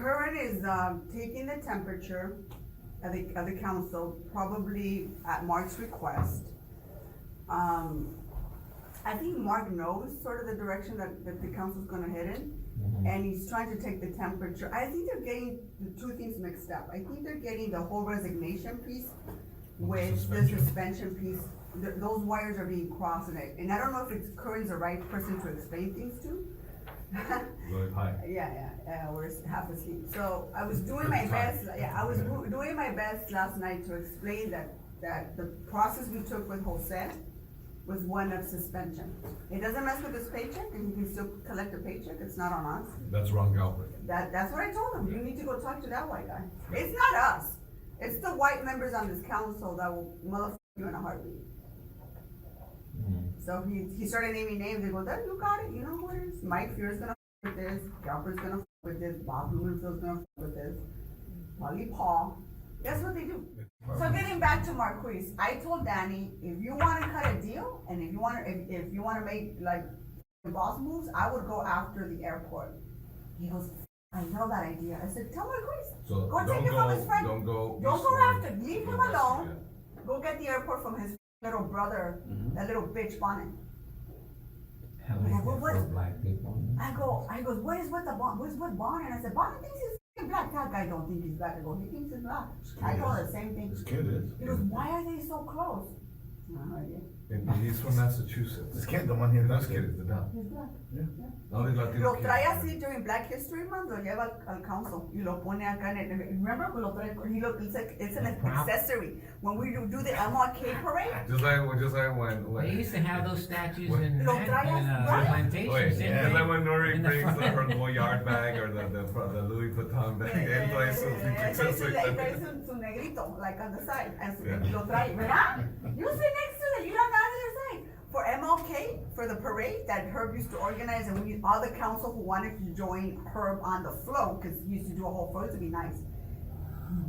current is taking the temperature of the council, probably at Mark's request. I think Mark knows sort of the direction that the council's gonna head in, and he's trying to take the temperature. I think they're getting the two things mixed up. I think they're getting the whole resignation piece with the suspension piece. Those wires are being crossed, and I don't know if Curran's the right person to explain things to. Really high. Yeah, we're half asleep. So I was doing my best, doing my best last night to explain that the process we took with Jose was one of suspension. It doesn't mess with his paycheck, and he can still collect a paycheck. It's not on us. That's Ron Galbraith. That's what I told him. You need to go talk to that white guy. It's not us. It's the white members on this council that will motherfucker you in a heartbeat. So he started naming names. They go, you got it. You know who it is. Mike Fear's gonna with this. Galbraith's gonna with this. Bob Blumenfield's gonna with this. Probably Paul. That's what they do. So getting back to Marquise, I told Danny, if you want to cut a deal, and if you want to make like boss moves, I would go after the airport. He goes, I love that idea. I said, tell Marquise, So go take it from his friend. Don't go after. Leave him alone. Go get the airport from his little brother, that little bitch Bonin. Black people. I go, what is with Bonin? I said, Bonin thinks he's black. That guy don't think he's black. I go, he thinks he's black. I told her the same thing. This kid is. He goes, why are they so close? No idea. And he's from Massachusetts. This kid, the one here. This kid is the dumb. He's black. Yeah. Only Latino Lo kid. trae así during Black History Month, lo lleva al council y lo pone acá en el, remember, it's an accessory. When we do the MLK parade. Just like when They used to have those statues in Lo trae así. plantations. Just like when Nury in the brings front. her Goyard bag or the Louis Vuitton bag, él trae su Su negrito, like on the side, and lo trae, ¿verdad? You sit next to it, you don't got on the other side. For MLK, for the parade that Herb used to organize, and we all the council who wanted to join Herb on the float, because he used to do a whole float to be nice.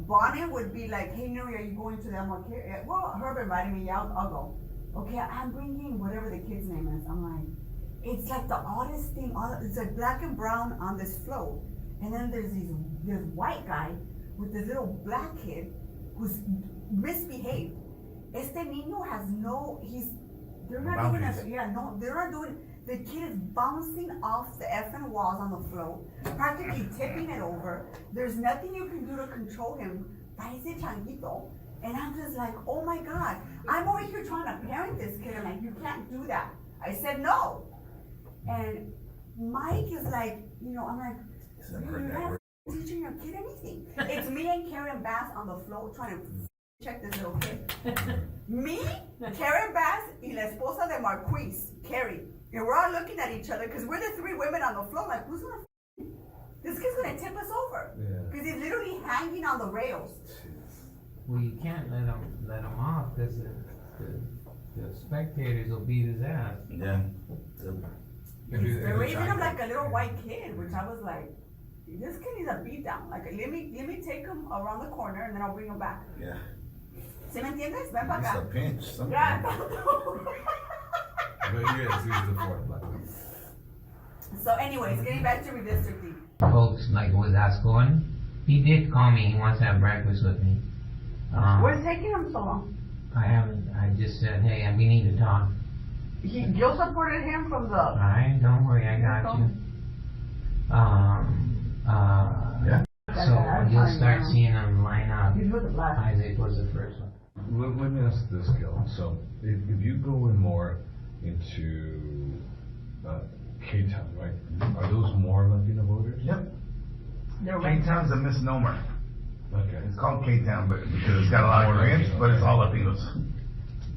Bonnie would be like, hey Nury, are you going to the MLK? Well, Herb invited me, yeah, I'll go. Okay, I'm bringing whatever the kid's name is. I'm like, it's like the oddest thing, it's like black and brown on this float. And then there's this white guy with this little black kid who's misbehaved. Este niño has they're not doing, the kid is bouncing off the effing walls on the float, practically tipping it over. There's nothing you can do to control him. Parece changuito. And I'm just like, oh my God. I'm over here trying to parent this kid. I'm like, you can't do that. I said no. And Mike is like, I'm like, you're not teaching your kid anything. It's me and Karen Bass on the float trying to check this little kid. Me, Karen Bass, y la esposa de Marquise, Carrie. And we're all looking at each other because we're the three women on the floor. Like, who's gonna? This kid's gonna tip us over. Because he's literally hanging on the rails. Well, you can't let him off because the spectators will beat his ass. Yeah. They're raising him like a little white kid, which I was like, this kid needs a beatdown. Like, let me take him around the corner and then I'll bring him back. Yeah. ¿Sí me entiendes? Ven para It's acá. a pinch. Yeah. But he's the fourth black. So anyways, getting back to redistricting. Folks, like, was that going? He did call me. He wants to have breakfast with me. What's taking him so long? I haven't. I just said, hey, we need to talk. You supported him from the... Alright, don't worry, I got you. Yeah. So you'll start seeing them line up. He's with the black. Isaac was the first one. Let me ask this, Gil. So if you go in more into K-Town, right? Are those more Latino voters? Yep. They're right. K-Town's a misnomer. Okay. It's called K-Town, but because it's got a lot of Koreans, but it's all Latinos.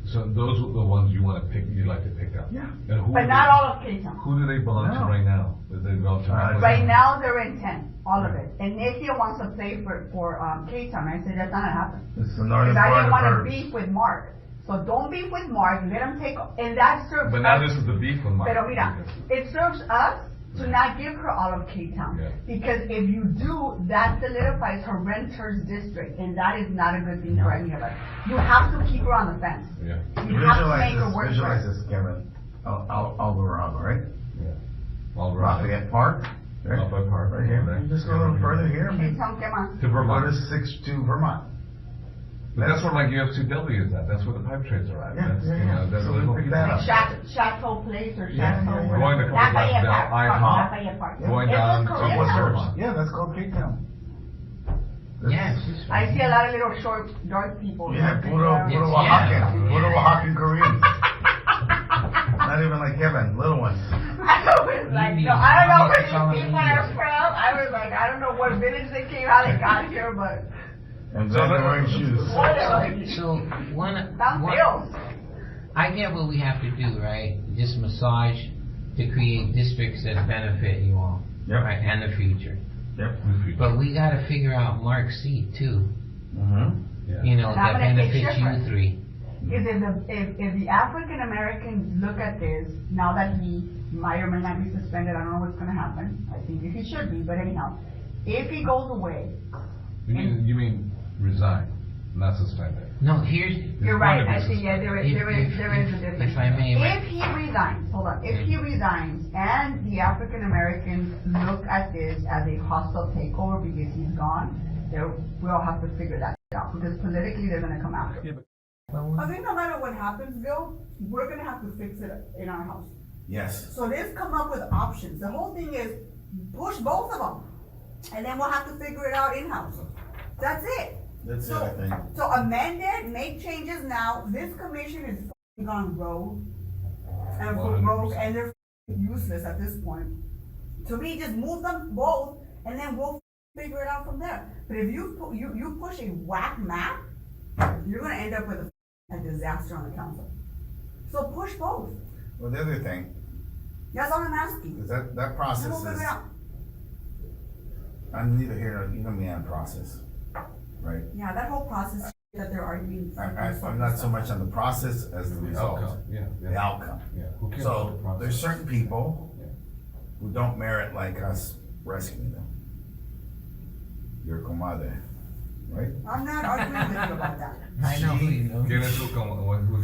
So those are the ones you'd like to pick up. Yeah. And who But not all of K-Town. Who do they belong to No. right now? Do they belong to Right now they're in 10, all of it. And Nikia wants to play for K-Town. I said that's not gonna happen. It's the northern Because I part didn't of want to Herb. beef with Mark. So don't beef with Mark. Let him take, and that serves But now us. this is the beef with Mike. Pero mira, it serves us to not give her all of K-Town. Yeah. Because if you do, that solidifies her renters district, and that is not a good thing for any of us. You have to keep her on the fence. Yeah. You have to make her work for Visualize it. this, Kevin. Alvarado, right? Yeah. All right. Lafayette Park, Up by Park. Right here, there. you just go a little further here, K-Town, ¿qué más? To go Vermont. to 6 to Vermont. But that's where like UFC is at. That's where the pipe trades are at. Yeah, That's, yeah, you know, yeah. that's So where we little pick people that are. up. Chateau Place or Yeah, Chateau. yeah, yeah. Going a couple Lafayette blocks Park. down, Lafayette Park. Going It's down a to Korean what's house. Vermont. Yeah, that's called K-Town. Yes. I see a lot of little short, dark people. Yeah, puro Yes, Oaxacan, yeah. puro Oaxacan Koreans. Not even like Kevin, little ones. I was like, no, I don't know where these people are from. I was like, I don't know what village they came, how they got here, but And then they're wearing shoes. whatever. So, Down Bills. I get what we have to do, right? Just massage to create districts that benefit you all, Yep. right, and the future. Yep. But we gotta figure out Mark's seat too, Mm-hmm. you know, And I'm that gonna pick benefits you different. three. Is if the African Americans look at this, now that he might or may not be suspended, I don't know what's gonna happen. I think he should be, but anyhow, if he goes away, You mean resign, not suspended. No, here's, you're It's right, going to I be see, yeah, there is a difference. if I may, If he resigns, hold on, if he resigns and the African Americans look at this as a hostile takeover because he's gone, we'll have to figure that out, because politically they're gonna come after him. I think no matter what happens, Bill, we're gonna have to fix it in our house. Yes. So they've come up with options. The whole thing is push both of them, and then we'll have to figure it out in-house. That's it. That's it, I think. So amend it, make changes now. This commission is f***ing gone rogue. And for 100%. rogue, and they're f***ing useless at this point. To me, just move them both, and then we'll figure it out from there. But if you push a whack map, you're gonna end up with a disaster on the council. So push both. Well, the other thing, That's all I'm asking. is that Then process we'll figure is, it out. I'm neither here nor, you know me on process, right? Yeah, that whole process that they're arguing. I'm not so much on the process as the The result, outcome, yeah. the outcome. Yeah. Who cares about the So, process? there's certain people Yeah. who don't merit like us rescuing them. Your comadre, right? I'm not arguing with you about that. I know who you know. ¿Quién es who's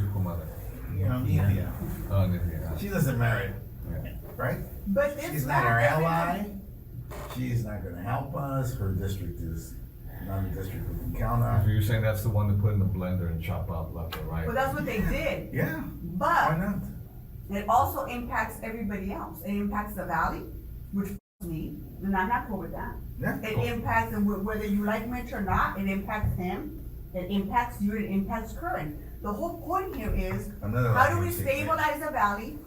your comadre? You know, Nithya. Oh, Nithya. She doesn't merit, Yeah. right? But this She's not our map doesn't- ally. She's not gonna help us. Her district is not a district we can count So on. you're saying that's the one to put in the blender and chop out left and right? Well, that's what they did, Yeah, why but not? it also impacts everybody else. It impacts the valley, which f***s me, and I'm not cool with that. Yeah. It impacts, and whether you like Mitch or not, it impacts him, it impacts you, it impacts Curran. The whole point here is, Another how do we Latin thing. stabilize the valley?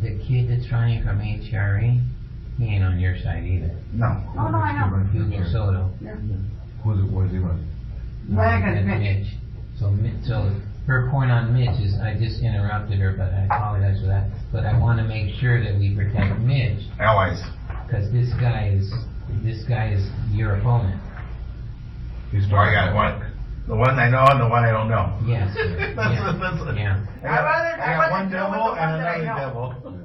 The kid that's running from HRE, he ain't on your side either. No. Oh, no, I know. Hugo Soto. Where's he running? Right against And Mitch. So her point on Mitch is, I just interrupted her, but I apologize for that. But I wanna make sure that we protect Mitch, Allies. cause this guy is your opponent. He's So I got one. The one I know and the one I don't know. Yes, That's- yeah, that's- yeah. I got I'd rather one deal with devil the and one that I another know. devil.